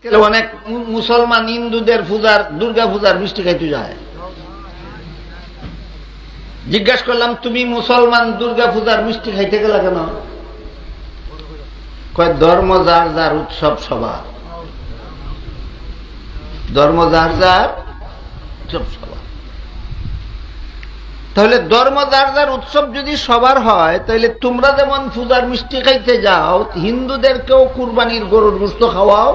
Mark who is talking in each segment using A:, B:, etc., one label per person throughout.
A: অনেক মুসলমান হিন্দুদের পূজার দুর্গা পূজার মিষ্টি খাইতে যায়। জিজ্ঞাসা করলাম, তুমি মুসলমান দুর্গা পূজার মিষ্টি খাইতে গেলা কেন? কয়, ধর্ম যার যার, উৎসব সবার। ধর্ম যার যার, উৎসব সবার। তাহলে ধর্ম যার যার, উৎসব যদি সবার হয়, তাহলে তোমরা যেমন পূজার মিষ্টি খাইতে যাও, হিন্দুদেরকেও কুরবানির গরুর গোশত খাওয়াও,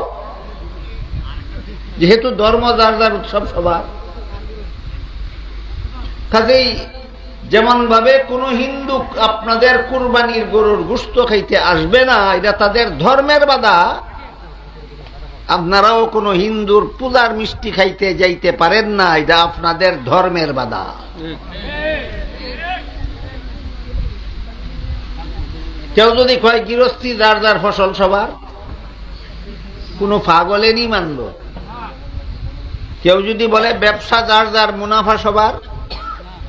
A: যেহেতু ধর্ম যার যার, উৎসব সবার। কাজেই যেমন ভাবে কোন হিন্দু আপনাদের কুরবানির গরুর গোশত খাইতে আসবে না, এটা তাদের ধর্মের বাধা, আপনারাও কোন হিন্দুর পূজার মিষ্টি খাইতে যাইতে পারেন না, এটা আপনাদের ধর্মের বাধা। কেউ যদি কয় গৃহস্থী যার যার, ফসল সবার, কোন পাগলেরই মানল। কেউ যদি বলে ব্যবসা যার যার, মুনাফা সবার,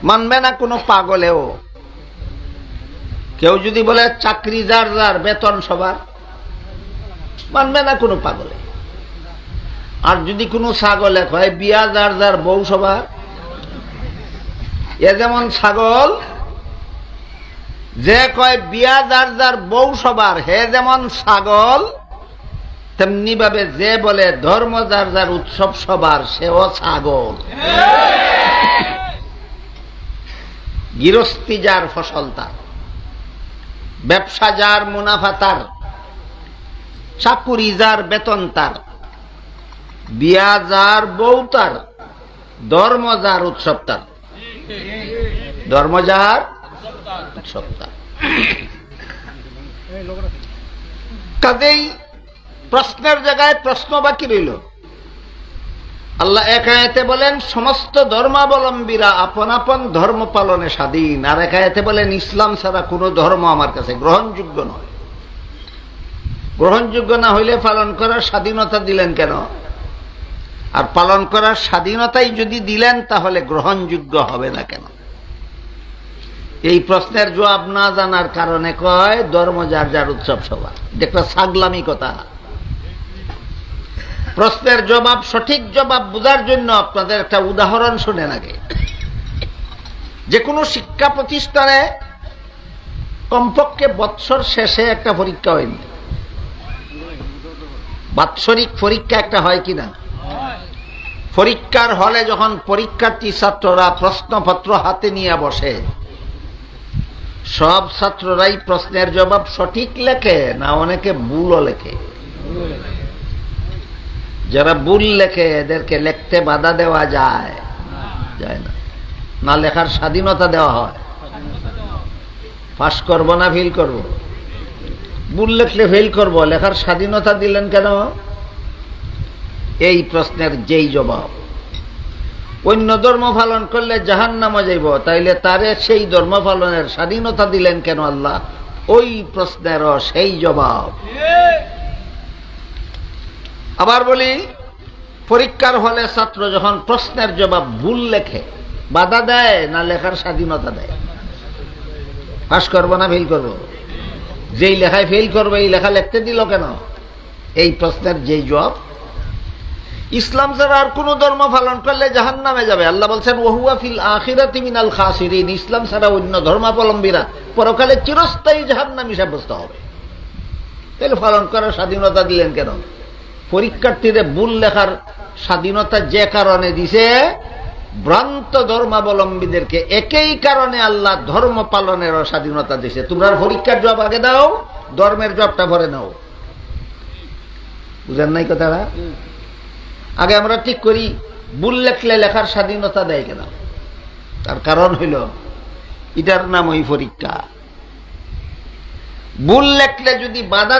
A: মানবে না কোনো পাগলেও। কেউ যদি বলে চাকরি যার যার, বেতন সবার, মানবে না কোনো পাগলে। আর যদি কোনো ছাগলে কয় বিয়া যার যার, বউ সবার, এ যেমন ছাগল, যে কয় বিয়া যার যার, বউ সবার, হে যেমন ছাগল, তেমনি ভাবে যে বলে ধর্ম যার যার, উৎসব সবার, সেও ছাগল। গৃহস্থী যার, ফসল তার, ব্যবসা যার, মুনাফা তার, চাকুরি যার, বেতন তার, বিয়া যার, বউ তার, ধর্ম যার, উৎসব তার। ধর্ম যার, উৎসব তার। কাজেই প্রশ্নের জায়গায় প্রশ্ন বাকি রইল। আল্লাহ এক আয়াতে বলেন সমস্ত ধর্মাবলম্বীরা আপন আপন ধর্ম পালনে স্বাধীন, আর এক আয়াতে বলেন ইসলাম ছাড়া কোন ধর্ম আমার কাছে গ্রহণযোগ্য নয়। গ্রহণযোগ্য না হইলে পালন করার স্বাধীনতা দিলেন কেন? আর পালন করার স্বাধীনতাই যদি দিলেন, তাহলে গ্রহণযোগ্য হবে না কেন? এই প্রশ্নের জবাব না জানার কারণে কয় ধর্ম যার যার, উৎসব সবার। একটা ছাগলামি কথা। প্রশ্নের জবাব, সঠিক জবাব বোঝার জন্য আপনাদের একটা উদাহরণ শুনেন আগে। যে কোনো শিক্ষা প্রতিষ্ঠানে কমপক্ষে বৎসর শেষে একটা পরীক্ষা হয়নি। বাৎসরিক পরীক্ষা একটা হয় কিনা? পরীক্ষার হলে যখন পরীক্ষার্থী ছাত্ররা প্রশ্নপত্র হাতে নিয়ে বসে, সব ছাত্ররাই প্রশ্নের জবাব সঠিক লেখে না অনেকে ভুলও লেখে? যারা ভুল লেখে এদেরকে লিখতে বাধা দেওয়া যায়? যায় না। না লেখার স্বাধীনতা দেওয়া হয়? পাস করবো না ফেল করবো? ভুল লেখলে ফেল করবো, লেখার স্বাধীনতা দিলেন কেন? এই প্রশ্নের যেই জবাব, অন্য ধর্ম পালন করলে জাহান্নামে যাইব, তাইলে তারে সেই ধর্ম পালনের স্বাধীনতা দিলেন কেন আল্লাহ? ওই প্রশ্নেরও সেই জবাব। আবার বলি, পরীক্ষার হলে ছাত্র যখন প্রশ্নের জবাব ভুল লেখে, বাধা দেয় না লেখার স্বাধীনতা দেয়? পাস করবো না ফেল করবো? যেই লেখায় ফেল করবো এই লেখা লিখতে দিল কেন? এই প্রশ্নের যেই জবাব। ইসলাম ছাড়া আর কোন ধর্ম পালন করলে জাহান্নামে যাবে। আল্লাহ বলছেন ওয়াহুয়া ফিল আখিরাতি মিনাল খাসিরিন। ইসলাম ছাড়া অন্য ধর্মাবলম্বীরা পরকালে চিরস্থায়ী জাহান্নামী সাব্যস্ত হবে। তাহলে পালন করার স্বাধীনতা দিলেন কেন? পরীক্ষার্থীদের ভুল লেখার স্বাধীনতা যে কারণে দিছে, ভ্রান্ত ধর্মাবলম্বীদেরকে একই কারণে আল্লাহ ধর্ম পালনেরও স্বাধীনতা দিছে। তোমরা পরীক্ষার জবাব আগে দাও, ধর্মের জবাবটা পরে নাও। বুঝেন নাই কথাটা? আগে আমরা ঠিক করি, ভুল লেখলে লেখার স্বাধীনতা দেয় কেন? তার কারণ হইল এটার নাম ওই পরীক্ষা। ভুল লেখলে যদি বাধা